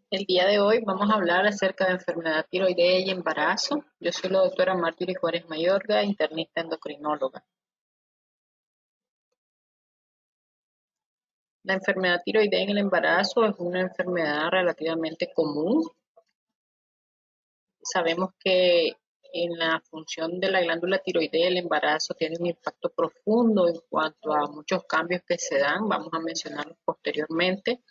El día de hoy vamos a hablar acerca de enfermedad tiroidea y embarazo. Yo soy la doctora Marjorie Juárez Mayorga, internista endocrinóloga. La enfermedad tiroidea en el embarazo es una enfermedad relativamente común. Sabemos que en la función de la glándula tiroidea el embarazo tiene un impacto profundo en cuanto a muchos cambios que se dan. Vamos a mencionarlos posteriormente.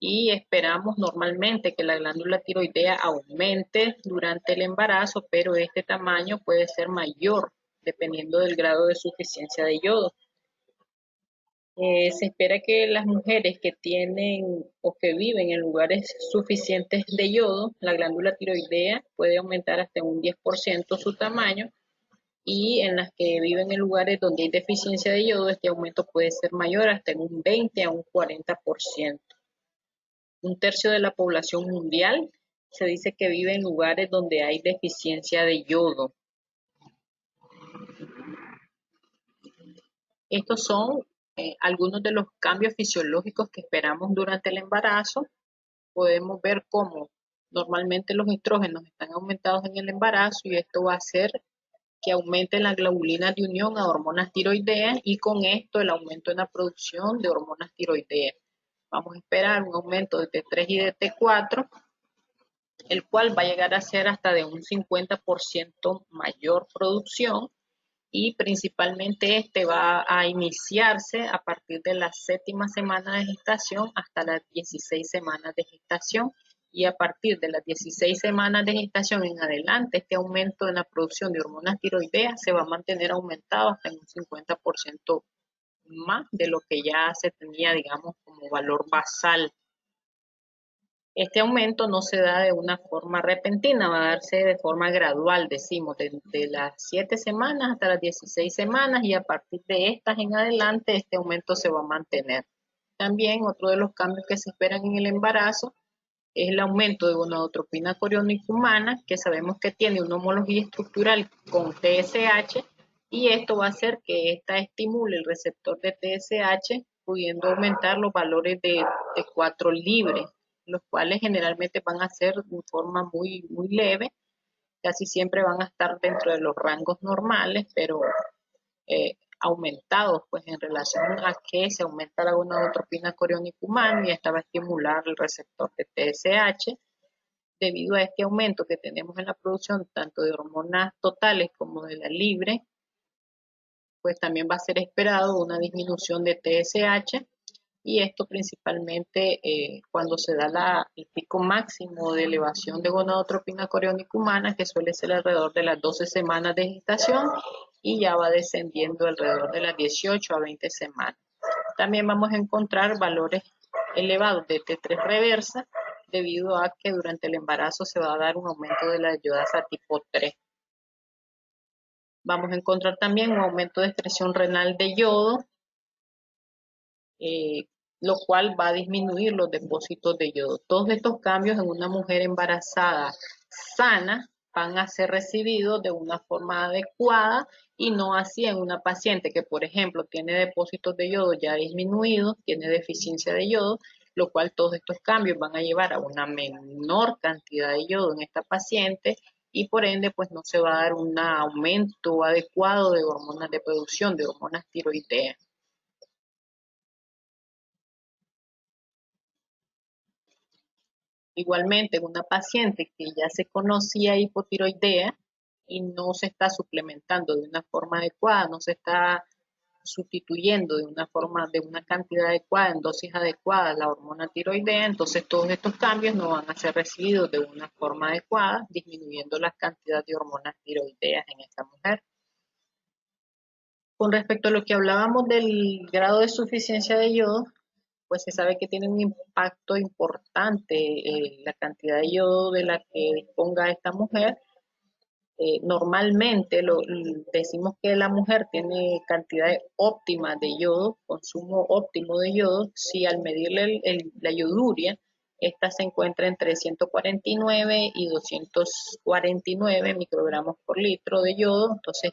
Y esperamos normalmente que la glándula tiroidea aumente durante el embarazo, pero este tamaño puede ser mayor dependiendo del grado de suficiencia de yodo. Se espera que las mujeres que tienen o que viven en lugares suficientes de yodo, la glándula tiroidea puede aumentar hasta un 10% su tamaño, y en las que viven en lugares donde hay deficiencia de yodo, este aumento puede ser mayor hasta en un 20 a un 40%. Un tercio de la población mundial se dice que vive en lugares donde hay deficiencia de yodo. Estos son algunos de los cambios fisiológicos que esperamos durante el embarazo. Podemos ver cómo normalmente los estrógenos están aumentados en el embarazo, y esto va a hacer que aumente la globulina de unión a hormonas tiroideas, y con esto el aumento en la producción de hormonas tiroideas. Vamos a esperar un aumento de T3 y de T4, el cual va a llegar a ser hasta de un 50% mayor producción, y principalmente este va a iniciarse a partir de la séptima semana de gestación hasta las 16 semanas de gestación, y a partir de las 16 semanas de gestación en adelante este aumento en la producción de hormonas tiroideas se va a mantener aumentado hasta en un 50% más de lo que ya se tenía, digamos, como valor basal. Este aumento no se da de una forma repentina, va a darse de forma gradual, decimos, de las 7 semanas hasta las 16 semanas, y a partir de estas en adelante este aumento se va a mantener. También otro de los cambios que se esperan en el embarazo es el aumento de gonadotropina coriónica humana, que sabemos que tiene una homología estructural con TSH, y esto va a hacer que esta estimule el receptor de TSH, pudiendo aumentar los valores de T4 libres, los cuales generalmente van a ser de forma muy leve, casi siempre van a estar dentro de los rangos normales, pero aumentados pues en relación a que se aumenta la gonadotropina coriónica humana, y esta va a estimular el receptor de TSH. Debido a este aumento que tenemos en la producción tanto de hormonas totales como de la libre, pues también va a ser esperado una disminución de TSH, y esto principalmente cuando se da el pico máximo de elevación de gonadotropina coriónica humana, que suele ser alrededor de las 12 semanas de gestación, y ya va descendiendo alrededor de las 18 a 20 semanas. También vamos a encontrar valores elevados de T3 reversa, debido a que durante el embarazo se va a dar un aumento de la yodasa tipo 3. Vamos a encontrar también un aumento de excreción renal de yodo, eh, lo cual va a disminuir los depósitos de yodo. Todos estos cambios en una mujer embarazada sana van a ser recibidos de una forma adecuada, y no así en una paciente que, por ejemplo, tiene depósitos de yodo ya disminuidos, tiene deficiencia de yodo, lo cual todos estos cambios van a llevar a una menor cantidad de yodo en esta paciente, y por ende pues no se va a dar un aumento adecuado de hormonas de producción, de hormonas tiroideas. Igualmente, en una paciente que ya se conocía hipotiroidea y no se está suplementando de una forma adecuada, no se está sustituyendo de una forma, de una cantidad adecuada, en dosis adecuada la hormona tiroidea, entonces todos estos cambios no van a ser recibidos de una forma adecuada, disminuyendo la cantidad de hormonas tiroideas en esta mujer. Con respecto a lo que hablábamos del grado de suficiencia de yodo, pues se sabe que tiene un impacto importante la cantidad de yodo de la que disponga esta mujer. Normalmente decimos que la mujer tiene cantidad óptima de yodo, consumo óptimo de yodo, si al medirle la yoduria, esta se encuentra entre 149 y 249 microgramos por litro de yodo, entonces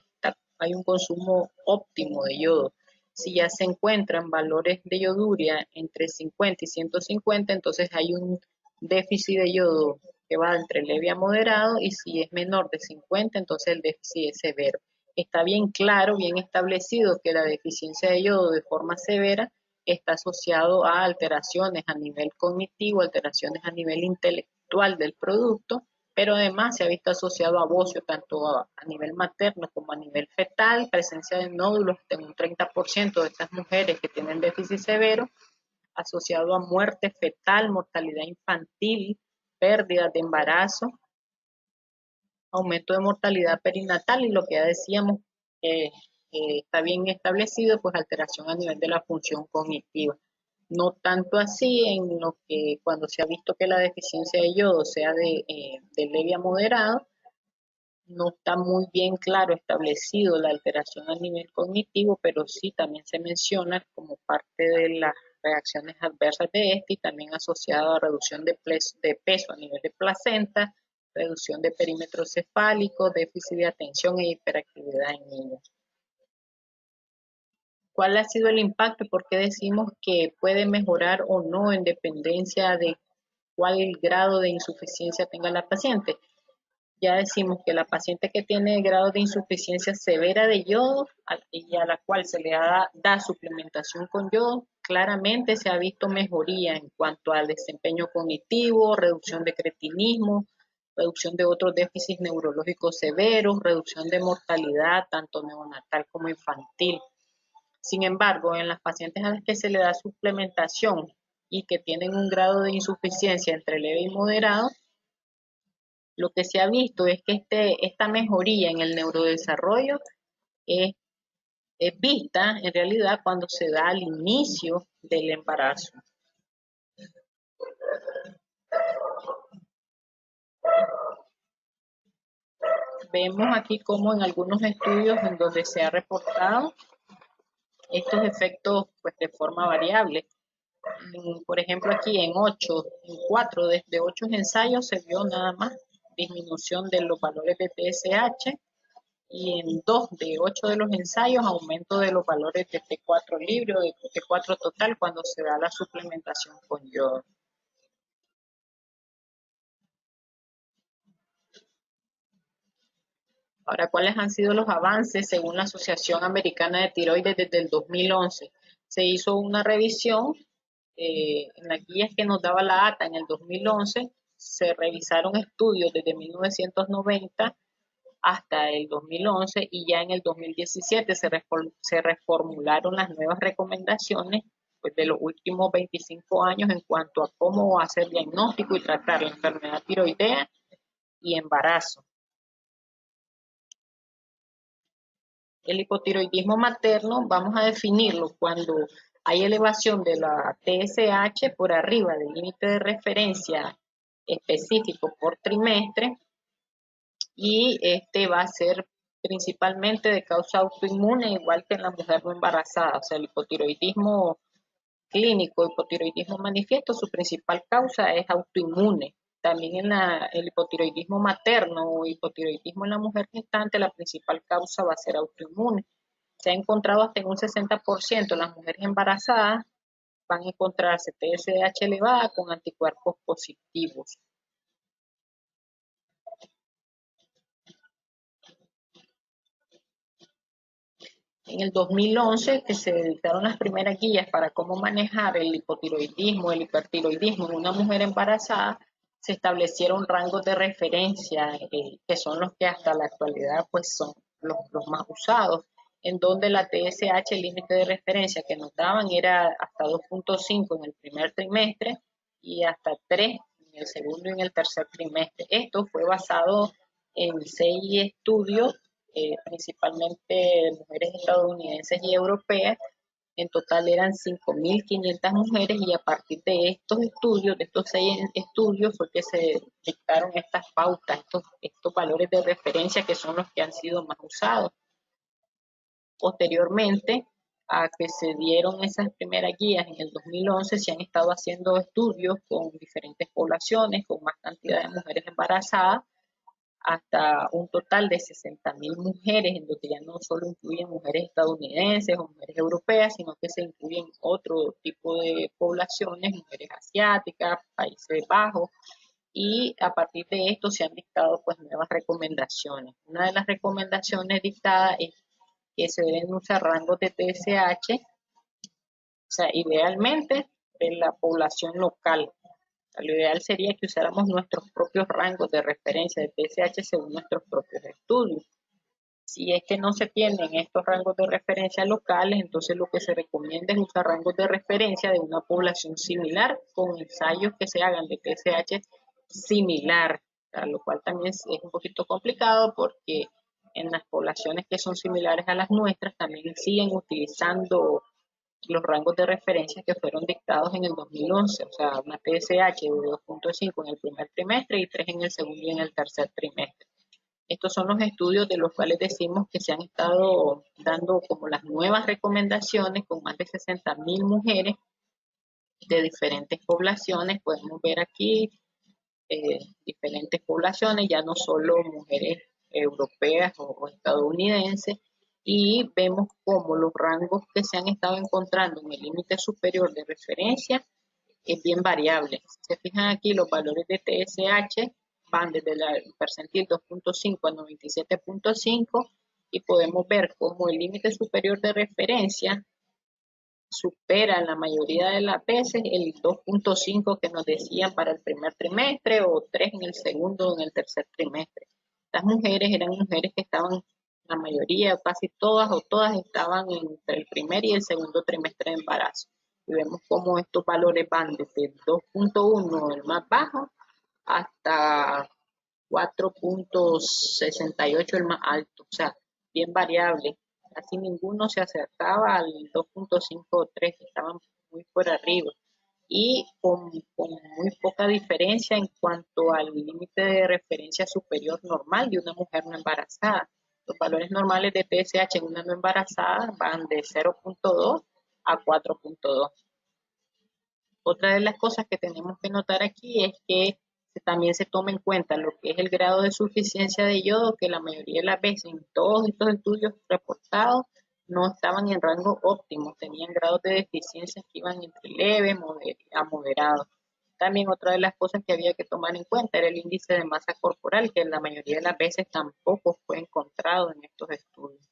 hay un consumo óptimo de yodo. Si ya se encuentran valores de yoduria entre 50 y 150, entonces hay un déficit de yodo que va entre leve a moderado, y si es menor de 50, entonces el déficit es severo. Está bien claro, bien establecido que la deficiencia de yodo de forma severa está asociado a alteraciones a nivel cognitivo, alteraciones a nivel intelectual del producto, pero además se ha visto asociado a bocio tanto a nivel materno como a nivel fetal, presencia de nódulos en un 30% de estas mujeres que tienen déficit severo, asociado a muerte fetal, mortalidad infantil, pérdidas de embarazo, aumento de mortalidad perinatal y lo que ya decíamos, está bien establecido, pues alteración a nivel de la función cognitiva. No tanto así en lo que cuando se ha visto que la deficiencia de yodo sea de leve a moderado, no está muy bien claro establecido la alteración a nivel cognitivo, pero sí también se menciona como parte de las reacciones adversas de este y también asociado a reducción de peso a nivel de placenta, reducción de perímetro cefálico, déficit de atención e hiperactividad en niños. ¿Cuál ha sido el impacto y por qué decimos que puede mejorar o no en dependencia de cuál grado de insuficiencia tenga la paciente? Ya decimos que la paciente que tiene grado de insuficiencia severa de yodo y a la cual se le da suplementación con yodo, claramente se ha visto mejoría en cuanto al desempeño cognitivo, reducción de cretinismo, reducción de otros déficits neurológicos severos, reducción de mortalidad tanto neonatal como infantil. Sin embargo, en las pacientes a las que se le da suplementación y que tienen un grado de insuficiencia entre leve y moderado, lo que se ha visto es que esta mejoría en el neurodesarrollo es, es vista en realidad cuando se da al inicio del embarazo. Vemos aquí como en algunos estudios en donde se ha reportado estos efectos pues, de forma variable. Por ejemplo, aquí en 4 de 8 ensayos se vio nada más disminución de los valores de TSH, y en 2 de 8 de los ensayos aumento de los valores de T4 libre o de T4 total cuando se da la suplementación con yodo. Ahora, ¿cuáles han sido los avances según la Asociación Americana de Tiroides desde el 2011? Se hizo una revisión en las guías que nos daba la ATA en el 2011, se revisaron estudios desde 1990 hasta el 2011 y ya en el 2017 se reformularon las nuevas recomendaciones pues, de los últimos 25 años en cuanto a cómo hacer diagnóstico y tratar la enfermedad tiroidea y embarazo. El hipotiroidismo materno vamos a definirlo cuando hay elevación de la TSH por arriba del límite de referencia específico por trimestre, y este va a ser principalmente de causa autoinmune, igual que en la mujer no embarazada. O sea, el hipotiroidismo clínico, hipotiroidismo manifiesto, su principal causa es autoinmune. También en el hipotiroidismo materno o hipotiroidismo en la mujer gestante, la principal causa va a ser autoinmune. Se ha encontrado hasta en un 60% las mujeres embarazadas van a encontrarse TSH elevada con anticuerpos positivos. En el 2011, que se editaron las primeras guías para cómo manejar el hipotiroidismo, el hipertiroidismo en una mujer embarazada, se establecieron rangos de referencia, que son los que hasta la actualidad pues son los más usados, en donde la TSH, el límite de referencia que nos daban era hasta 2.5 en el primer trimestre y hasta 3 en el segundo y en el tercer trimestre. Esto fue basado en 6 estudios, principalmente de mujeres estadounidenses y europeas. En total eran 5.500 mujeres y a partir de estos estudios, de estos 6 estudios, fue que se dictaron estas pautas, estos valores de referencia que son los que han sido más usados. Posteriormente a que se dieron esas primeras guías en el 2011, se han estado haciendo estudios con diferentes poblaciones, con más cantidad de mujeres embarazadas, hasta un total de 60.000 mujeres, en donde ya no solo incluyen mujeres estadounidenses o mujeres europeas, sino que se incluyen otro tipo de poblaciones, mujeres asiáticas, Países Bajos, y a partir de esto se han dictado pues nuevas recomendaciones. Una de las recomendaciones dictadas es que se deben usar rangos de TSH, o sea, idealmente de la población local. Lo ideal sería que usáramos nuestros propios rangos de referencia de TSH según nuestros propios estudios. Si es que no se tienen estos rangos de referencia locales, entonces lo que se recomienda es usar rangos de referencia de una población similar con ensayos que se hagan de TSH similar, lo cual también es un poquito complicado porque en las poblaciones que son similares a las nuestras también siguen utilizando los rangos de referencia que fueron dictados en el 2011, o sea, una TSH de 2.5 en el primer trimestre y 3 en el segundo y en el tercer trimestre. Estos son los estudios de los cuales decimos que se han estado dando como las nuevas recomendaciones con más de 60.000 mujeres de diferentes poblaciones. Podemos ver aquí diferentes poblaciones, ya no solo mujeres europeas o estadounidenses, y vemos cómo los rangos que se han estado encontrando en el límite superior de referencia es bien variable. Si se fijan aquí, los valores de TSH van desde el percentil 2.5 a 97.5 y podemos ver cómo el límite superior de referencia supera en la mayoría de las veces el 2.5 que nos decían para el primer trimestre o 3 en el segundo o en el tercer trimestre. Estas mujeres eran mujeres que estaban, la mayoría, casi todas o todas estaban entre el primer y el segundo trimestre de embarazo. Y vemos cómo estos valores van desde 2.1, el más bajo, hasta 4.68 el más alto, o sea, bien variable. Casi ninguno se acercaba al 2.5 o 3, estaban muy por arriba. Y con muy poca diferencia en cuanto al límite de referencia superior normal de una mujer no embarazada. Los valores normales de TSH en una no embarazada van de 0.2 a 4.2. Otra de las cosas que tenemos que notar aquí es que también se toma en cuenta lo que es el grado de suficiencia de yodo, que la mayoría de las veces en todos estos estudios reportados no estaban en rango óptimo, tenían grados de deficiencia que iban entre leve a moderado. También otra de las cosas que había que tomar en cuenta era el índice de masa corporal, que la mayoría de las veces tampoco fue encontrado en estos estudios.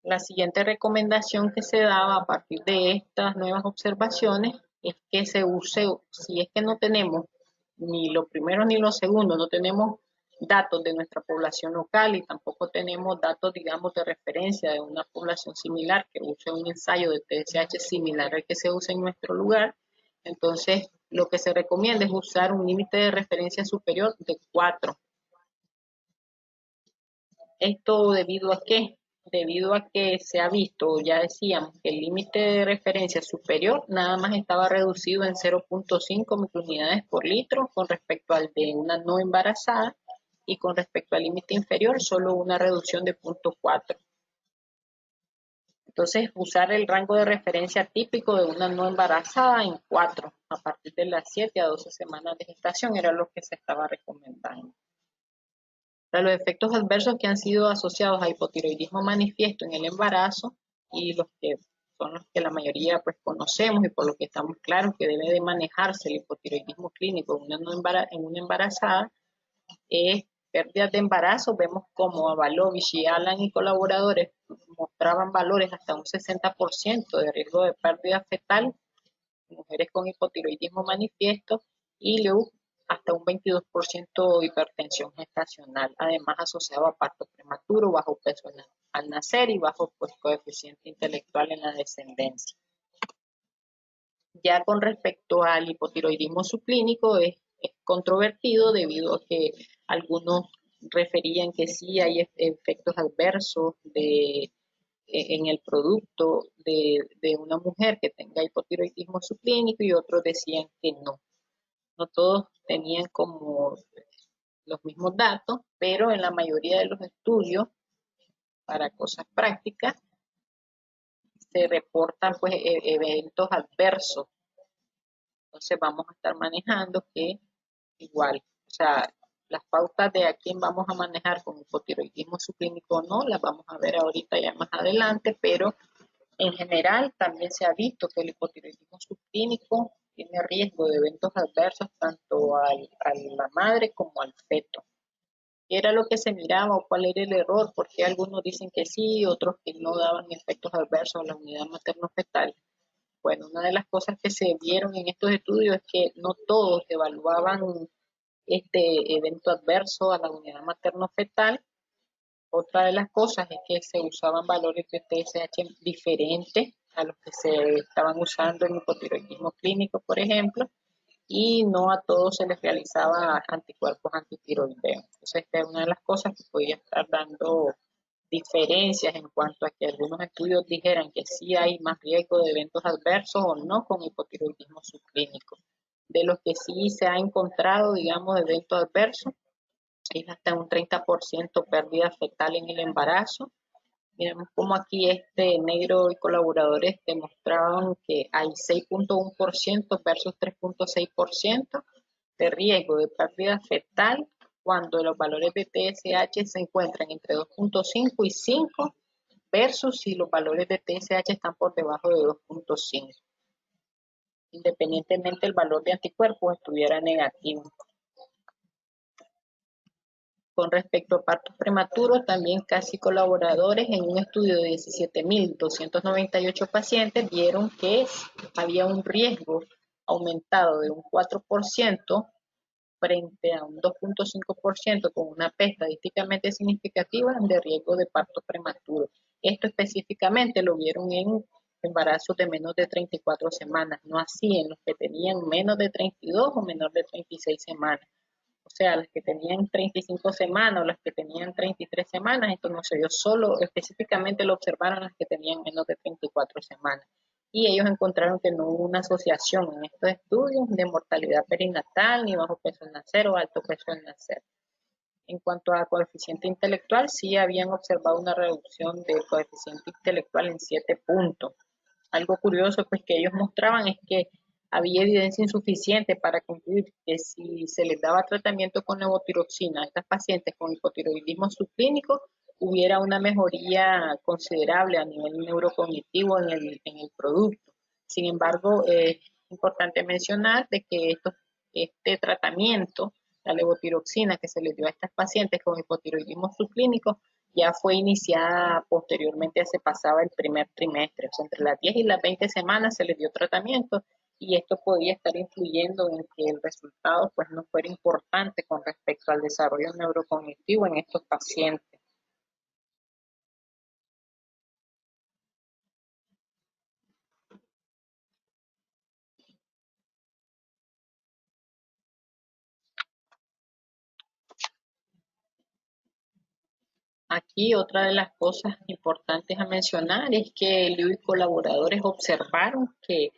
La siguiente recomendación que se daba a partir de estas nuevas observaciones es que se use, si es que no tenemos ni lo primero ni lo segundo, no tenemos datos de nuestra población local y tampoco tenemos datos, digamos, de referencia de una población similar que use un ensayo de TSH similar al que se usa en nuestro lugar, entonces lo que se recomienda es usar un límite de referencia superior de 4. ¿Esto debido a qué? Debido a que se ha visto, ya decíamos, que el límite de referencia superior nada más estaba reducido en 0.5 microunidades por litro con respecto al de una no embarazada y con respecto al límite inferior solo una reducción de 0.4. Entonces, usar el rango de referencia típico de una no embarazada en 4, a partir de las 7 a 12 semanas de gestación, era lo que se estaba recomendando. Para los efectos adversos que han sido asociados a hipotiroidismo manifiesto en el embarazo y los que son los que la mayoría pues conocemos y por lo que estamos claros que debe de manejarse el hipotiroidismo clínico en una embarazada, es pérdidas de embarazo. Vemos como Avalovich y Alan y colaboradores mostraban valores hasta un 60% de riesgo de pérdida fetal en mujeres con hipotiroidismo manifiesto y luego hasta un 22% de hipertensión gestacional, además asociado a parto prematuro, bajo peso al nacer y bajo pues, coeficiente intelectual en la descendencia. Ya con respecto al hipotiroidismo subclínico es controvertido debido a que algunos referían que sí hay efectos adversos en el producto de una mujer que tenga hipotiroidismo subclínico y otros decían que no. No todos tenían como los mismos datos, pero en la mayoría de los estudios, para cosas prácticas, se reportan pues eventos adversos. Entonces vamos a estar manejando que igual, o sea, Las pautas de a quién vamos a manejar con hipotiroidismo subclínico o no, las vamos a ver ahorita ya más adelante, pero en general también se ha visto que el hipotiroidismo subclínico tiene riesgo de eventos adversos tanto a la madre como al feto. ¿Qué era lo que se miraba o cuál era el error? Porque algunos dicen que sí, otros que no daban efectos adversos a la unidad materno-fetal. Bueno, una de las cosas que se vieron en estos estudios es que no todos evaluaban este evento adverso a la unidad materno-fetal. Otra de las cosas es que se usaban valores de TSH diferentes a los que se estaban usando en hipotiroidismo clínico, por ejemplo, y no a todos se les realizaba anticuerpos antitiroideos. Entonces, esta es una de las cosas que podía estar dando diferencias en cuanto a que algunos estudios dijeran que sí hay más riesgo de eventos adversos o no con hipotiroidismo subclínico. De los que sí se ha encontrado, digamos, eventos adversos, es hasta un 30% pérdida fetal en el embarazo. Miremos cómo aquí Negro y colaboradores demostraban que hay 6.1% versus 3.6% de riesgo de pérdida fetal cuando los valores de TSH se encuentran entre 2.5 y 5 versus si los valores de TSH están por debajo de 2.5, independientemente el valor de anticuerpos estuviera negativo. Con respecto a partos prematuros, también casi colaboradores en un estudio de 17.298 pacientes vieron que había un riesgo aumentado de un 4% frente a un 2.5% con una P estadísticamente significativa de riesgo de parto prematuro. Esto específicamente lo vieron en embarazos de menos de 34 semanas, no así en los que tenían menos de 32 o menor de 36 semanas. O sea, las que tenían 35 semanas o las que tenían 33 semanas, esto no se dio, solo específicamente lo observaron las que tenían menos de 34 semanas. Y ellos encontraron que no hubo una asociación en estos estudios de mortalidad perinatal, ni bajo peso al nacer o alto peso al nacer. En cuanto a coeficiente intelectual, sí habían observado una reducción del coeficiente intelectual en 7 puntos. Algo curioso pues que ellos mostraban es que había evidencia insuficiente para concluir que si se les daba tratamiento con levotiroxina a estas pacientes con hipotiroidismo subclínico, hubiera una mejoría considerable a nivel neurocognitivo en el producto. Sin embargo, es importante mencionar de que este tratamiento, la levotiroxina que se les dio a estas pacientes con hipotiroidismo subclínico, ya fue iniciada posteriormente, se pasaba el primer trimestre, o sea, entre las 10 y las 20 semanas se les dio tratamiento y esto podía estar influyendo en que el resultado pues no fuera importante con respecto al desarrollo neurocognitivo en estos pacientes. Aquí otra de las cosas importantes a mencionar es que Liu y colaboradores observaron que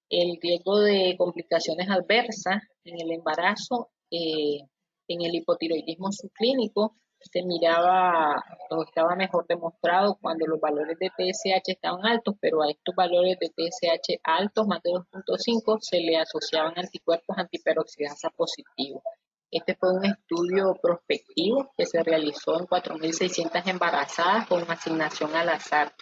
el riesgo de complicaciones adversas en el embarazo, en el hipotiroidismo subclínico, se miraba o estaba mejor demostrado cuando los valores de TSH estaban altos, pero a estos valores de TSH altos, más de 2.5, se le asociaban anticuerpos antiperoxidasa positivos. Este fue un estudio prospectivo que se realizó en 4.600 embarazadas con asignación al azar.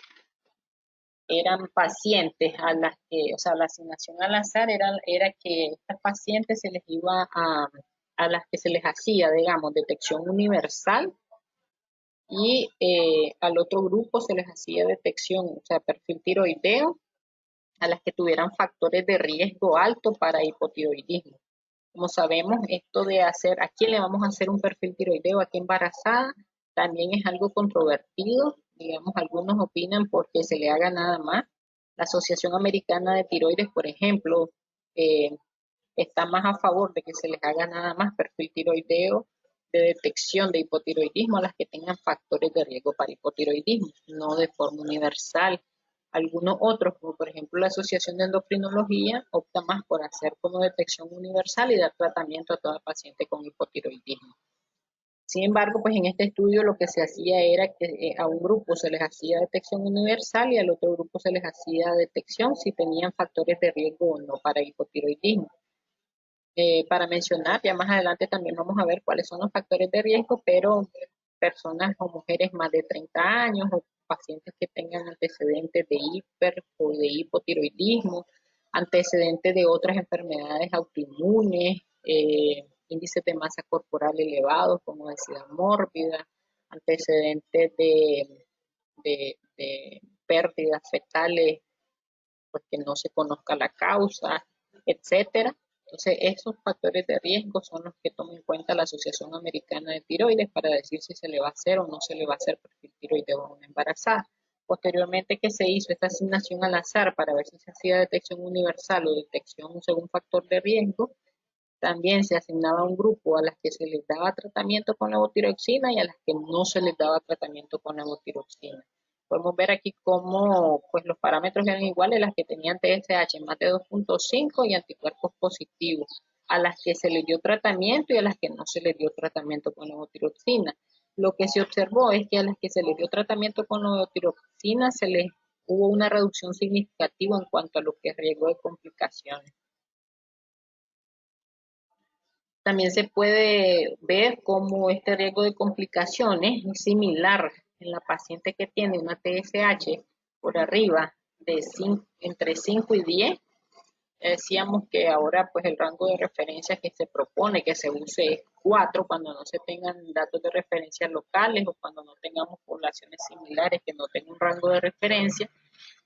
Eran pacientes a las que, o sea, la asignación al azar era que estas pacientes se les iba a las que se les hacía, digamos, detección universal y al otro grupo se les hacía detección, o sea, perfil tiroideo, a las que tuvieran factores de riesgo alto para hipotiroidismo. Como sabemos, esto de hacer, ¿a quién le vamos a hacer un perfil tiroideo? ¿A qué embarazada? También es algo controvertido. Digamos, algunos opinan porque se le haga nada más. La Asociación Americana de Tiroides, por ejemplo, eh, está más a favor de que se les haga nada más perfil tiroideo de detección de hipotiroidismo a las que tengan factores de riesgo para hipotiroidismo, no de forma universal. Algunos otros, como por ejemplo la Asociación de Endocrinología, opta más por hacer como detección universal y dar tratamiento a toda paciente con hipotiroidismo. Sin embargo, pues en este estudio lo que se hacía era que a un grupo se les hacía detección universal y al otro grupo se les hacía detección si tenían factores de riesgo o no para hipotiroidismo. Para mencionar, ya más adelante también vamos a ver cuáles son los factores de riesgo, pero personas o mujeres más de 30 años o pacientes que tengan antecedentes de hiper o de hipotiroidismo, antecedentes de otras enfermedades autoinmunes, índices de masa corporal elevados como obesidad mórbida, antecedentes de pérdidas fetales pues que no se conozca la causa, etcétera. Entonces, esos factores de riesgo son los que toma en cuenta la Asociación Americana de Tiroides para decir si se le va a hacer o no se le va a hacer perfil tiroideo a una embarazada. Posteriormente que se hizo esta asignación al azar para ver si se hacía detección universal o detección según factor de riesgo, también se asignaba un grupo a las que se les daba tratamiento con levotiroxina y a las que no se les daba tratamiento con levotiroxina. Podemos ver aquí cómo pues, los parámetros eran iguales, las que tenían TSH más de 2.5 y anticuerpos positivos, a las que se les dio tratamiento y a las que no se les dio tratamiento con levotiroxina. Lo que se observó es que a las que se les dio tratamiento con levotiroxina se les hubo una reducción significativa en cuanto a lo que es riesgo de complicaciones. También se puede ver cómo este riesgo de complicaciones es similar en la paciente que tiene una TSH por arriba de entre 5 y 10. Decíamos que ahora pues el rango de referencia que se propone que se use es 4 cuando no se tengan datos de referencia locales o cuando no tengamos poblaciones similares que no tengan un rango de referencia.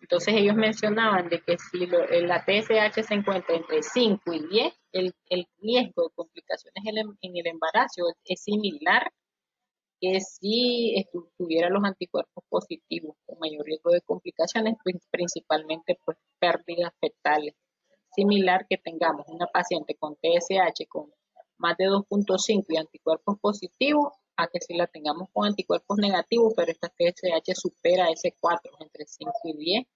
Entonces ellos mencionaban de que si la TSH se encuentra entre 5 y 10, el riesgo de complicaciones en el embarazo es similar que si tuviera los anticuerpos positivos con mayor riesgo de complicaciones, pues, principalmente pues pérdidas fetales. Similar que tengamos una paciente con TSH con más de 2.5 y anticuerpos positivos, a que si la tengamos con anticuerpos negativos, pero esta TSH supera ese 4 entre 5 y 10,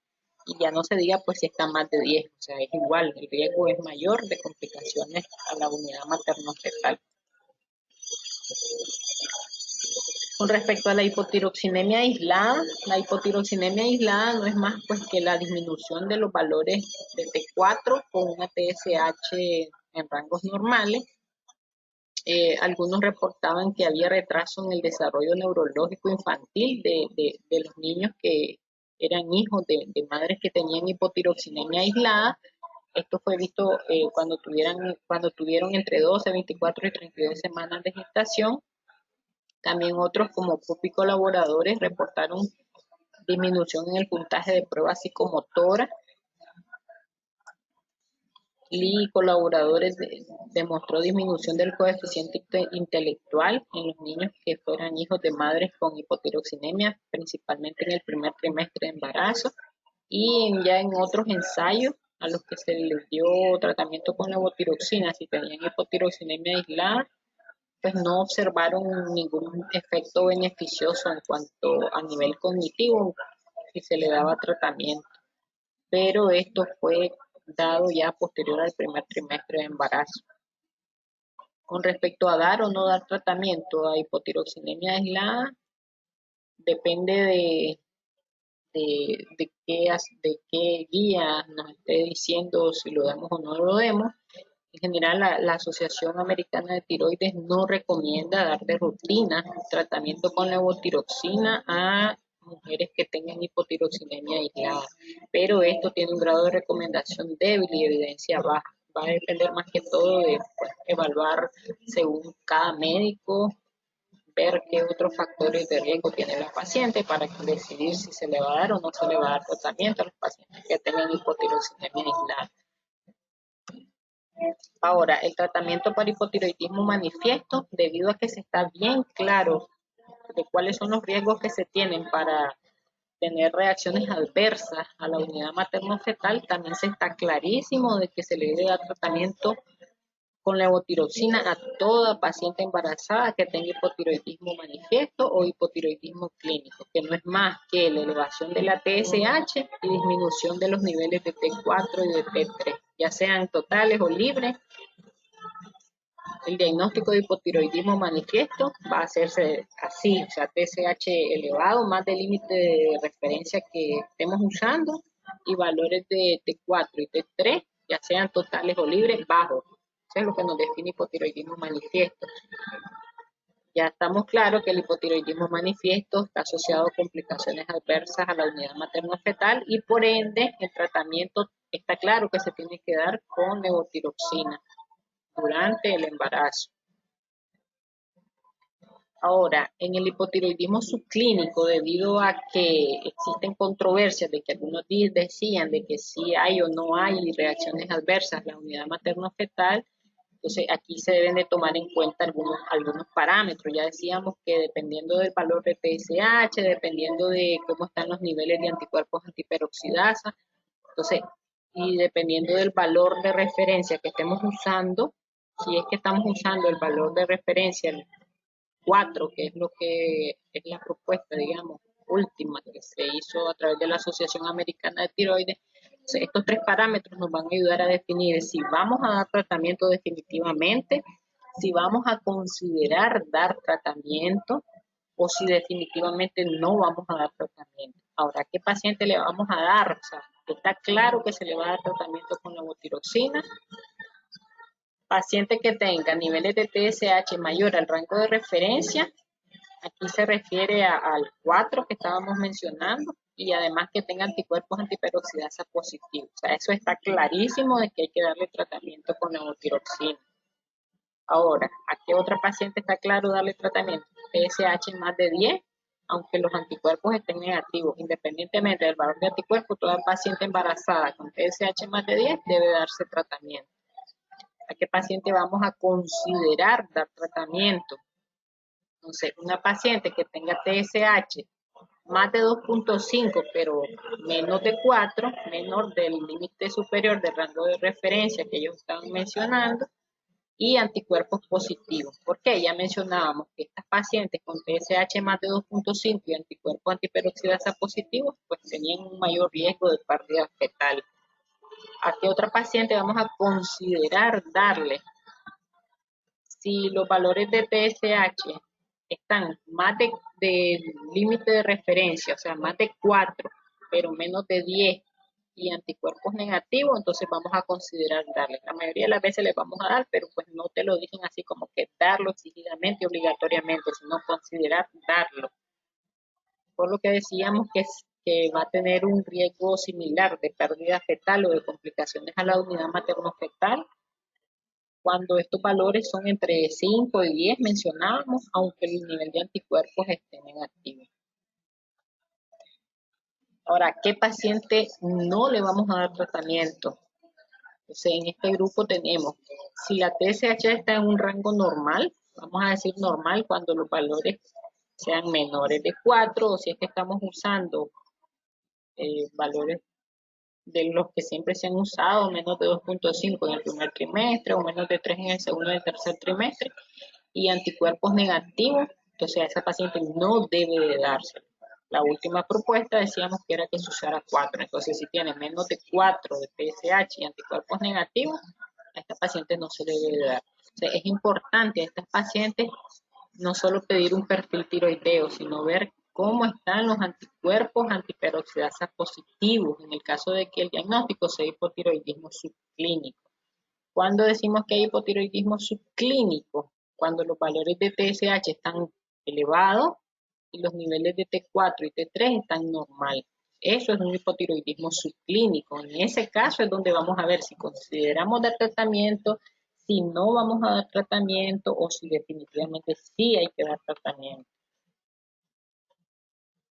y ya no se diga pues si está más de 10, o sea, es igual, el riesgo es mayor de complicaciones a la unidad materno-fetal. Con respecto a la hipotiroxinemia aislada no es más pues que la disminución de los valores de T4 con una TSH en rangos normales. Algunos reportaban que había retraso en el desarrollo neurológico infantil de los niños que eran hijos de madres que tenían hipotiroxinemia aislada. Esto fue visto cuando tuvieron entre 12, 24 y 32 semanas de gestación. También otros como PUP colaboradores reportaron disminución en el puntaje de prueba psicomotora. Lee colaboradores demostró disminución del coeficiente intelectual en los niños que fueran hijos de madres con hipotiroxinemia, principalmente en el primer trimestre de embarazo, y ya en otros ensayos a los que se les dio tratamiento con levotiroxina, si tenían hipotiroxinemia aislada, pues no observaron ningún efecto beneficioso en cuanto a nivel cognitivo si se le daba tratamiento, pero esto fue dado ya posterior al primer trimestre de embarazo. Con respecto a dar o no dar tratamiento a hipotiroxinemia aislada, depende de qué guía nos esté diciendo si lo demos o no lo demos. En general, la Asociación Americana de Tiroides no recomienda dar de rutina tratamiento con levotiroxina a mujeres que tengan hipotiroxinemia aislada, pero esto tiene un grado de recomendación débil y evidencia baja. Va a depender más que todo de pues, evaluar según cada médico, ver qué otros factores de riesgo tiene la paciente para decidir si se le va a dar o no se le va a dar tratamiento a los pacientes que tengan hipotiroxinemia aislada. Ahora, el tratamiento para hipotiroidismo manifiesto, debido a que se está bien claro de cuáles son los riesgos que se tienen para tener reacciones adversas a la unidad materno-fetal, también se está clarísimo de que se le debe dar tratamiento con levotiroxina a toda paciente embarazada que tenga hipotiroidismo manifiesto o hipotiroidismo clínico, que no es más que la elevación de la TSH y disminución de los niveles de T4 y de T3, ya sean totales o libres. El diagnóstico de hipotiroidismo manifiesto va a hacerse así, o sea, TSH elevado, más del límite de referencia que estemos usando, y valores de T4 y T3, ya sean totales o libres, bajos. Eso es lo que nos define hipotiroidismo manifiesto. Ya estamos claros que el hipotiroidismo manifiesto está asociado a complicaciones adversas a la unidad materno-fetal y por ende el tratamiento está claro que se tiene que dar con levotiroxina durante el embarazo. Ahora, en el hipotiroidismo subclínico, debido a que existen controversias de que algunos decían de que sí hay o no hay reacciones adversas a la unidad materno-fetal, entonces aquí se deben de tomar en cuenta algunos parámetros. Ya decíamos que dependiendo del valor de TSH, dependiendo de cómo están los niveles de anticuerpos antiperoxidasa, entonces, y dependiendo del valor de referencia que estemos usando, si es que estamos usando el valor de referencia, 4, que es lo que es la propuesta, digamos, última que se hizo a través de la Asociación Americana de Tiroides. Entonces, estos 3 parámetros nos van a ayudar a definir si vamos a dar tratamiento definitivamente, si vamos a considerar dar tratamiento o si definitivamente no vamos a dar tratamiento. Ahora, ¿qué paciente le vamos a dar? O sea, está claro que se le va a dar tratamiento con levotiroxina. Paciente que tenga niveles de TSH mayor al rango de referencia, aquí se refiere al 4 que estábamos mencionando y además que tenga anticuerpos antiperoxidasa positivos. O sea, eso está clarísimo de que hay que darle tratamiento con levotiroxina. Ahora, ¿a qué otra paciente está claro darle tratamiento? TSH más de 10, aunque los anticuerpos estén negativos. Independientemente del valor de anticuerpos, toda paciente embarazada con TSH más de 10 debe darse tratamiento. ¿A qué paciente vamos a considerar dar tratamiento? Entonces, una paciente que tenga TSH más de 2.5, pero menos de 4, menor del límite superior del rango de referencia que ellos estaban mencionando, y anticuerpos positivos. Porque ya mencionábamos que estas pacientes con TSH más de 2.5 y anticuerpos antiperoxidasa positivos, pues tenían un mayor riesgo de pérdida fetal. ¿A qué otra paciente vamos a considerar darle? Si los valores de TSH están más del límite de referencia, o sea, más de 4, pero menos de 10 y anticuerpos negativos, entonces vamos a considerar darle. La mayoría de las veces les vamos a dar, pero pues no te lo dicen así como que darlo exigidamente, obligatoriamente, sino considerar darlo. Por lo que decíamos que va a tener un riesgo similar de pérdida fetal o de complicaciones a la unidad materno-fetal cuando estos valores son entre 5 y 10 mencionábamos, aunque el nivel de anticuerpos esté negativo. Ahora, ¿qué paciente no le vamos a dar tratamiento? Entonces, en este grupo tenemos, si la TSH está en un rango normal, vamos a decir normal cuando los valores sean menores de 4 o si es que estamos usando valores de los que siempre se han usado, menos de 2.5 en el primer trimestre o menos de 3 en el segundo y el tercer trimestre, y anticuerpos negativos, entonces a esa paciente no debe de darse. La última propuesta decíamos que era que se usara 4, entonces si tiene menos de 4 de TSH y anticuerpos negativos, a esta paciente no se le debe de dar. O sea, es importante a estas pacientes no solo pedir un perfil tiroideo, sino ver cómo están los anticuerpos antiperoxidasa positivos en el caso de que el diagnóstico sea hipotiroidismo subclínico. Cuando decimos que hay hipotiroidismo subclínico, cuando los valores de TSH están elevados y los niveles de T4 y T3 están normales. Eso es un hipotiroidismo subclínico. En ese caso es donde vamos a ver si consideramos dar tratamiento, si no vamos a dar tratamiento o si definitivamente sí hay que dar tratamiento.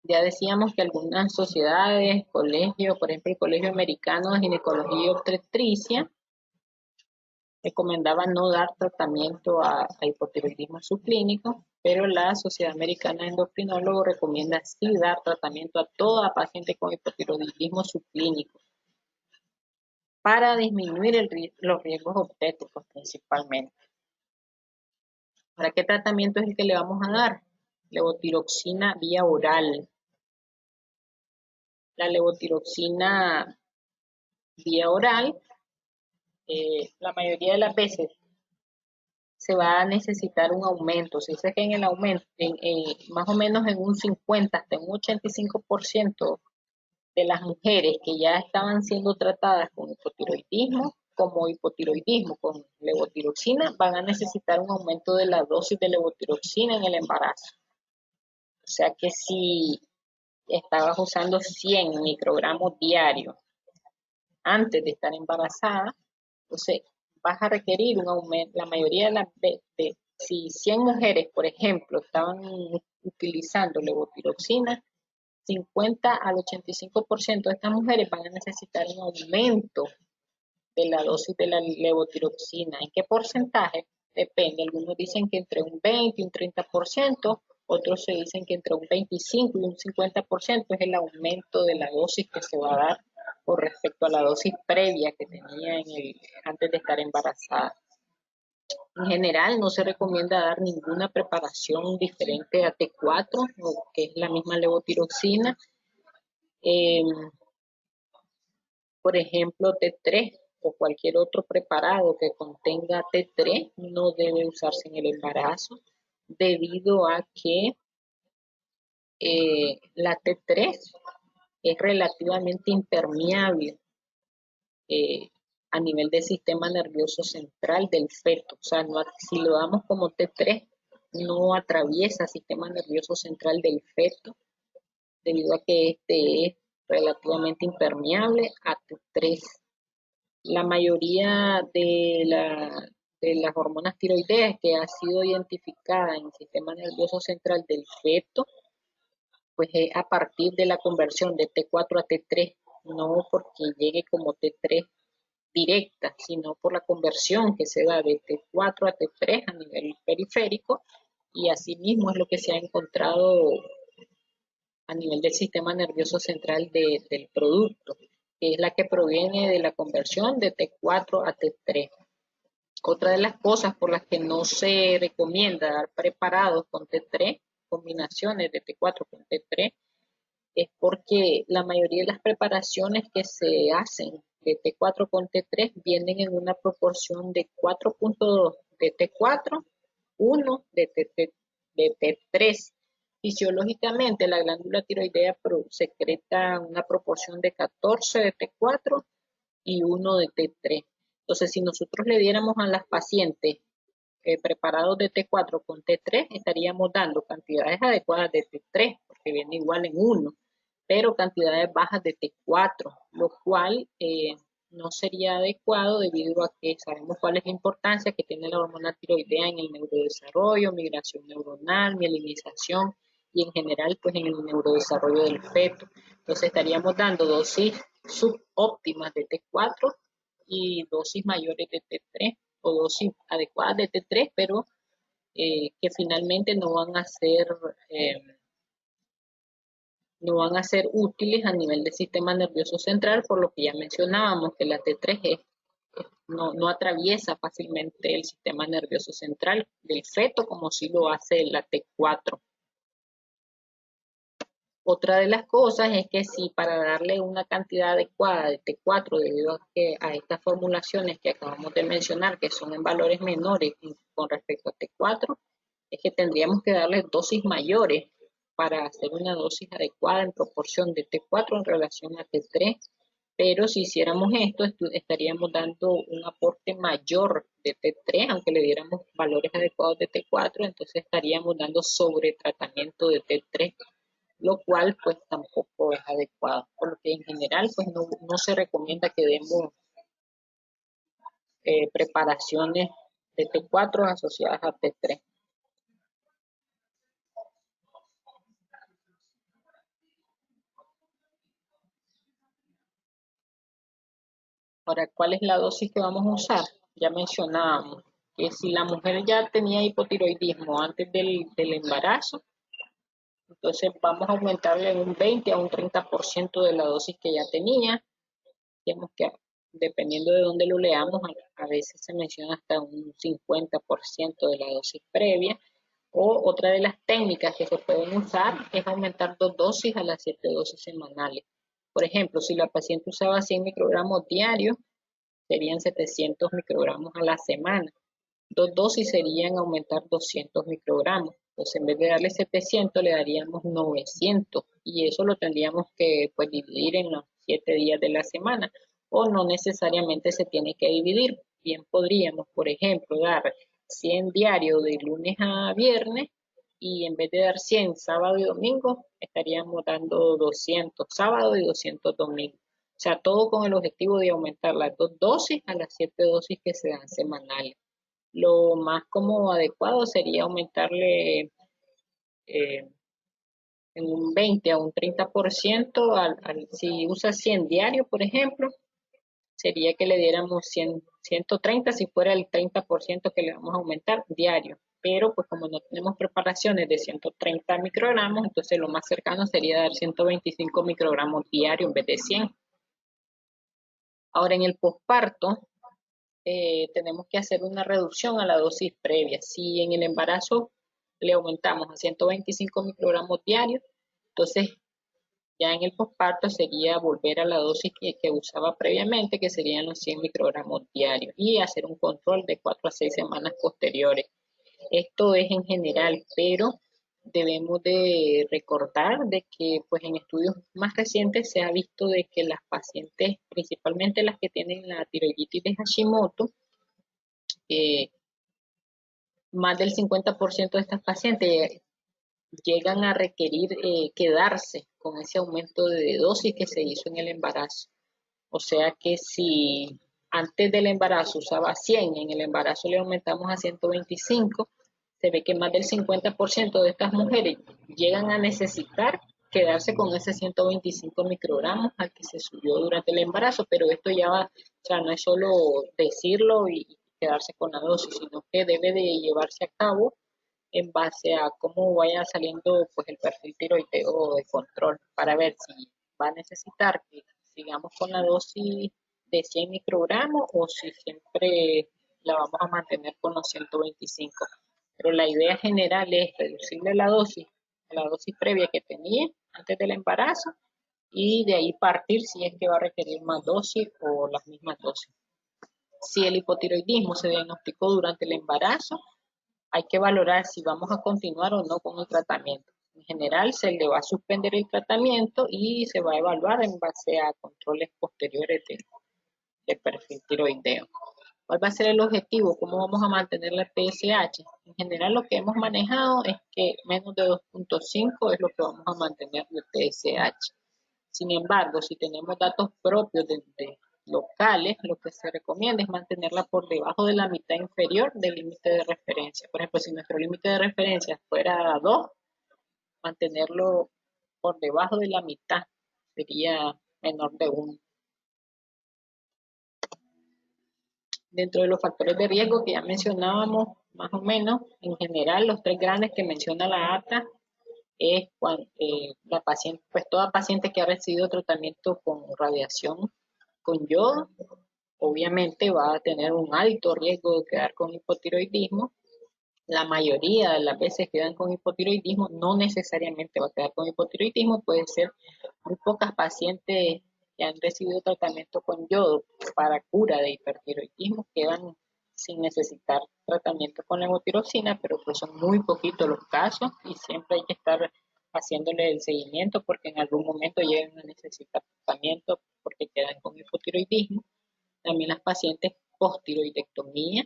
Ya decíamos que algunas sociedades, colegios, por ejemplo el Colegio Americano de Ginecología y Obstetricia, recomendaba no dar tratamiento a hipotiroidismo subclínico, pero la Sociedad Americana de Endocrinólogos recomienda sí dar tratamiento a toda paciente con hipotiroidismo subclínico para disminuir los riesgos obstétricos principalmente. ¿Para qué tratamiento es el que le vamos a dar? Levotiroxina vía oral. La levotiroxina vía oral, la mayoría de las veces se va a necesitar un aumento. Se dice que en el aumento, más o menos en un 50 hasta un 85% de las mujeres que ya estaban siendo tratadas con hipotiroidismo como hipotiroidismo con levotiroxina, van a necesitar un aumento de la dosis de levotiroxina en el embarazo. O sea que si estabas usando 100 microgramos diarios antes de estar embarazada, entonces vas a requerir un aumento. La mayoría de las veces, si 100 mujeres, por ejemplo, estaban utilizando levotiroxina, 50 al 85% de estas mujeres van a necesitar un aumento de la dosis de la levotiroxina. ¿En qué porcentaje? Depende. Algunos dicen que entre un 20 y un 30%, otros se dicen que entre un 25 y un 50% es el aumento de la dosis que se va a dar con respecto a la dosis previa que tenía antes de estar embarazada. En general, no se recomienda dar ninguna preparación diferente a T4, que es la misma levotiroxina. Por ejemplo, T3 o cualquier otro preparado que contenga T3 no debe usarse en el embarazo debido a que la T3 es relativamente impermeable a nivel del sistema nervioso central del feto. O sea, si lo damos como T3, no atraviesa el sistema nervioso central del feto debido a que este es relativamente impermeable a T3. La mayoría de las hormonas tiroideas que ha sido identificada en el sistema nervioso central del feto, pues es a partir de la conversión de T4 a T3, no porque llegue como T3 directa, sino por la conversión que se da de T4 a T3 a nivel periférico, y asimismo es lo que se ha encontrado a nivel del sistema nervioso central del producto, que es la que proviene de la conversión de T4 a T3. Otra de las cosas por las que no se recomienda dar preparados con T3, combinaciones de T4 con T3, es porque la mayoría de las preparaciones que se hacen de T4 con T3 vienen en una proporción de 4.2 de T4, 1 de T3. Fisiológicamente, la glándula tiroidea secreta una proporción de 14 de T4 y 1 de T3. Entonces, si nosotros le diéramos a las pacientes preparados de T4 con T3, estaríamos dando cantidades adecuadas de T3, porque viene igual en 1, pero cantidades bajas de T4, lo cual no sería adecuado debido a que sabemos cuál es la importancia que tiene la hormona tiroidea en el neurodesarrollo, migración neuronal, mielinización y en general pues en el neurodesarrollo del feto. Entonces estaríamos dando dosis subóptimas de T4 y dosis mayores de T3 o dosis adecuadas de T3, pero que finalmente no van a ser útiles a nivel del sistema nervioso central, por lo que ya mencionábamos que la T3 no atraviesa fácilmente el sistema nervioso central del feto como si lo hace la T4. Otra de las cosas es que si para darle una cantidad adecuada de T4, debido a estas formulaciones que acabamos de mencionar, que son en valores menores con respecto a T4, es que tendríamos que darle dosis mayores para hacer una dosis adecuada en proporción de T4 en relación a T3. Pero si hiciéramos esto, estaríamos dando un aporte mayor de T3, aunque le diéramos valores adecuados de T4, entonces estaríamos dando sobretratamiento de T3, lo cual pues tampoco es adecuado, por lo que en general pues no se recomienda que demos preparaciones de T4 asociadas a T3. Ahora, ¿cuál es la dosis que vamos a usar? Ya mencionábamos que si la mujer ya tenía hipotiroidismo antes del embarazo, entonces vamos a aumentarle en un 20 a un 30% de la dosis que ya tenía. Digamos que dependiendo de dónde lo leamos, a veces se menciona hasta un 50% de la dosis previa. O otra de las técnicas que se pueden usar es aumentar 2 dosis a las 7 dosis semanales. Por ejemplo, si la paciente usaba 100 microgramos diarios, serían 700 microgramos a la semana. 2 dosis serían aumentar 200 microgramos. Entonces, en vez de darle 700, le daríamos 900. Y eso lo tendríamos que pues, dividir en los 7 días de la semana. o no necesariamente se tiene que dividir. Bien podríamos, por ejemplo, dar 100 diarios de lunes a viernes y en vez de dar 100 sábado y domingo, estaríamos dando 200 sábado y 200 domingo. O sea, todo con el objetivo de aumentar las 2 dosis a las 7 dosis que se dan semanales. Lo más como adecuado sería aumentarle eh, en un 20 a un 30% si usa 100 diarios, por ejemplo, sería que le diéramos 100, 130 si fuera el 30% que le vamos a aumentar diario. Pero pues como no tenemos preparaciones de 130 microgramos, entonces lo más cercano sería dar 125 microgramos diario en vez de 100. Ahora en el posparto tenemos que hacer una reducción a la dosis previa. Si en el embarazo le aumentamos a 125 microgramos diarios, entonces ya en el posparto sería volver a la dosis que usaba previamente, que serían los 100 microgramos diarios, y hacer un control de 4 a 6 semanas posteriores. Esto es en general, pero debemos de recordar de que pues en estudios más recientes se ha visto de que las pacientes, principalmente las que tienen la tiroiditis de Hashimoto, eh, más del 50% de estas pacientes llegan a requerir quedarse con ese aumento de dosis que se hizo en el embarazo. O sea que si antes del embarazo usaba 100, en el embarazo le aumentamos a 125, se ve que más del 50% de estas mujeres llegan a necesitar quedarse con ese 125 microgramos al que se subió durante el embarazo, pero esto ya va, o sea, no es solo decirlo y quedarse con la dosis, sino que debe de llevarse a cabo en base a cómo vaya saliendo pues el perfil tiroideo de control para ver si va a necesitar que sigamos con la dosis de 100 microgramos o si siempre la vamos a mantener con los 125. Pero la idea general es reducirle la dosis a la dosis previa que tenía antes del embarazo y de ahí partir si es que va a requerir más dosis o las mismas dosis. Si el hipotiroidismo se diagnosticó durante el embarazo, hay que valorar si vamos a continuar o no con el tratamiento. En general, se le va a suspender el tratamiento y se va a evaluar en base a controles posteriores de perfil tiroideo. ¿Cuál va a ser el objetivo? ¿Cómo vamos a mantener la TSH? En general, lo que hemos manejado es que menos de 2.5 es lo que vamos a mantener de TSH. Sin embargo, si tenemos datos propios de locales, lo que se recomienda es mantenerla por debajo de la mitad inferior del límite de referencia. Por ejemplo, si nuestro límite de referencia fuera 2, mantenerlo por debajo de la mitad sería menor de 1. Dentro de los factores de riesgo que ya mencionábamos, más o menos, en general, los tres grandes que menciona la ATA es cuando, la paciente, pues toda paciente que ha recibido tratamiento con radiación con yodo, obviamente va a tener un alto riesgo de quedar con hipotiroidismo. La mayoría de las veces quedan con hipotiroidismo, no necesariamente va a quedar con hipotiroidismo, puede ser muy pocas pacientes que han recibido tratamiento con yodo para cura de hipertiroidismo quedan sin necesitar tratamiento con levotiroxina, pero pues son muy poquitos los casos y siempre hay que estar haciéndole el seguimiento porque en algún momento llegan a necesitar tratamiento porque quedan con hipotiroidismo. También las pacientes post-tiroidectomía,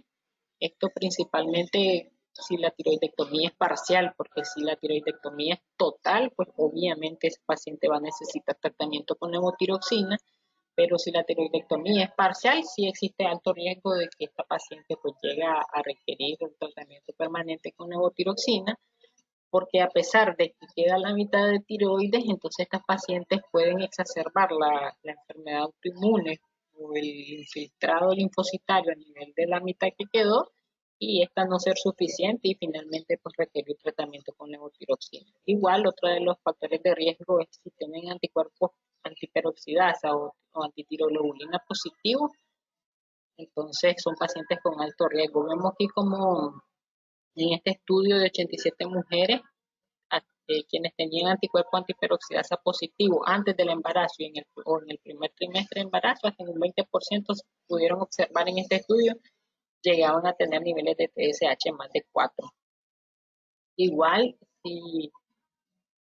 esto principalmente si la tiroidectomía es parcial, porque si la tiroidectomía es total, pues obviamente ese paciente va a necesitar tratamiento con levotiroxina, pero si la tiroidectomía es parcial, sí existe alto riesgo de que esta paciente pues llegue a requerir un tratamiento permanente con levotiroxina, porque a pesar de que queda la mitad de tiroides, entonces estas pacientes pueden exacerbar la enfermedad autoinmune o el infiltrado linfocitario a nivel de la mitad que quedó y esta no ser suficiente y finalmente pues requerir tratamiento con levotiroxina. Igual, otro de los factores de riesgo es si tienen anticuerpos antiperoxidasa o antitiroglobulina positivos, entonces son pacientes con alto riesgo. Vemos aquí como en este estudio de 87 mujeres, quienes tenían anticuerpo antiperoxidasa positivo antes del embarazo o en el primer trimestre de embarazo, hasta en un 20% se pudieron observar en este estudio, llegaban a tener niveles de TSH más de 4. Igual, si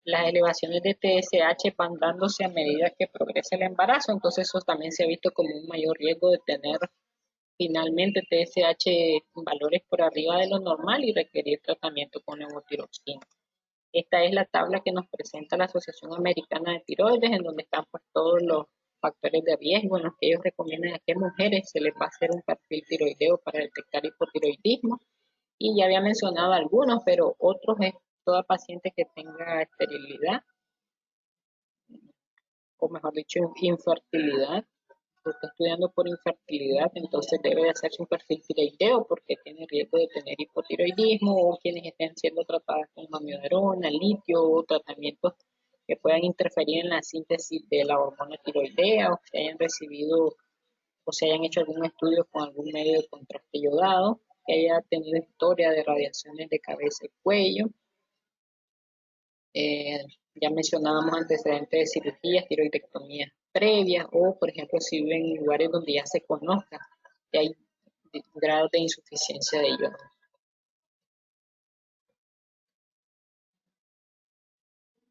Las elevaciones de TSH van dándose a medida que progresa el embarazo, entonces eso también se ha visto como un mayor riesgo de tener finalmente TSH en valores por arriba de lo normal y requerir tratamiento con levotiroxina. Esta es la tabla que nos presenta la Asociación Americana de Tiroides, en donde están pues todos los factores de riesgo en los que ellos recomiendan a qué mujeres se les va a hacer un perfil tiroideo para detectar hipotiroidismo. Y ya había mencionado algunos, pero otros es toda paciente que tenga esterilidad, o mejor dicho, infertilidad. Si está estudiando por infertilidad, entonces debe de hacerse un perfil tiroideo porque tiene riesgo de tener hipotiroidismo, o quienes estén siendo tratadas con amiodarona, litio o tratamientos que puedan interferir en la síntesis de la hormona tiroidea, o que hayan recibido o se hayan hecho algún estudio con algún medio de contraste yodado, que haya tenido historia de radiaciones de cabeza y cuello. Ya mencionábamos antecedentes de cirugías, tiroidectomías previas, o por ejemplo si viven en lugares donde ya se conozca que hay grados de insuficiencia de yodo.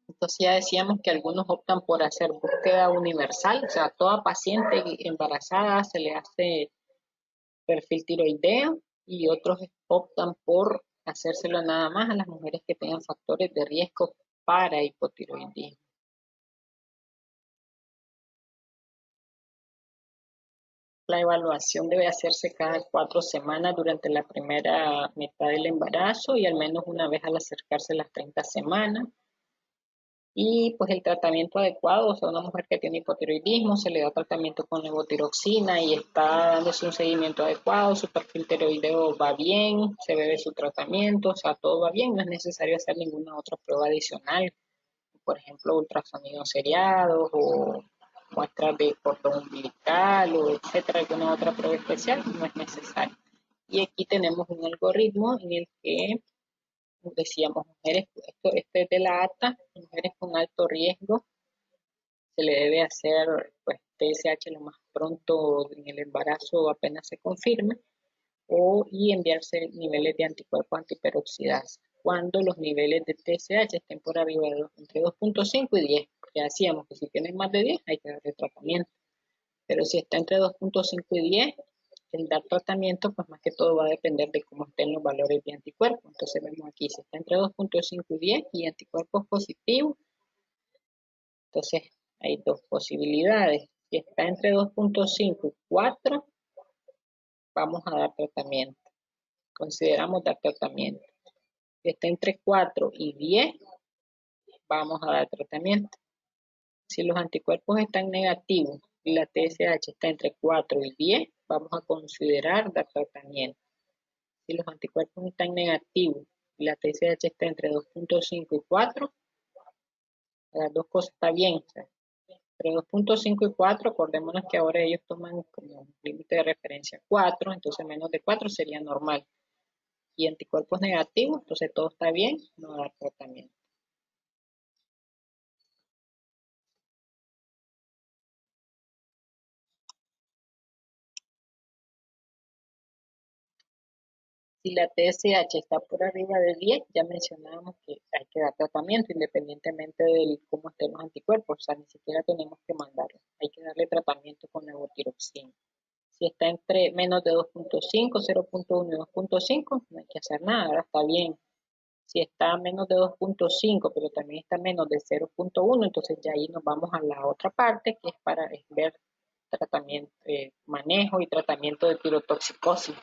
Entonces ya decíamos que algunos optan por hacer búsqueda universal, o sea, a toda paciente embarazada se le hace perfil tiroideo, y otros optan por hacérselo nada más a las mujeres que tengan factores de riesgo para hipotiroidismo. La evaluación debe hacerse cada 4 semanas durante la primera mitad del embarazo y al menos una vez al acercarse a las 30 semanas. Y pues el tratamiento adecuado, o sea, una mujer que tiene hipotiroidismo se le da tratamiento con levotiroxina y está dándose un seguimiento adecuado, su perfil tiroideo va bien, se bebe su tratamiento, o sea, todo va bien, no es necesario hacer ninguna otra prueba adicional, por ejemplo, ultrasonidos seriados o muestras de cordón umbilical o etcétera, alguna otra prueba especial, no es necesario. Y aquí tenemos un algoritmo en el que decíamos mujeres, esto es de la ATA, mujeres con alto riesgo, se le debe hacer pues TSH lo más pronto en el embarazo apenas se confirme, y enviarse niveles de anticuerpos antiperoxidasa cuando los niveles de TSH estén por arriba de entre 2.5 y 10. Ya decíamos que si tienen más de 10 hay que darle tratamiento, pero si está entre 2.5 y 10, el dar tratamiento, pues más que todo va a depender de cómo estén los valores de anticuerpos. Entonces vemos aquí, si está entre 2.5 y 10 y anticuerpos positivos, entonces hay dos posibilidades. Si está entre 2.5 y 4, vamos a dar tratamiento. Consideramos dar tratamiento. Si está entre 4 y 10, vamos a dar tratamiento. Si los anticuerpos están negativos y la TSH está entre 4 y 10, vamos a considerar dar tratamiento. Si los anticuerpos están negativos y la TSH está entre 2.5 y 4, las dos cosas están bien. O sea, entre 2.5 y 4, acordémonos que ahora ellos toman como límite de referencia 4, entonces menos de 4 sería normal. Y anticuerpos negativos, entonces todo está bien, no dar tratamiento. Si la TSH está por arriba de 10, ya mencionábamos que hay que dar tratamiento independientemente de cómo estén los anticuerpos, o sea, ni siquiera tenemos que mandarlo, hay que darle tratamiento con levotiroxina. Si está entre menos de 2.5, 0.1 y 2.5, no hay que hacer nada, ahora está bien. Si está menos de 2.5, pero también está menos de 0.1, entonces ya ahí nos vamos a la otra parte, que es para ver tratamiento, manejo y tratamiento de tirotoxicosis.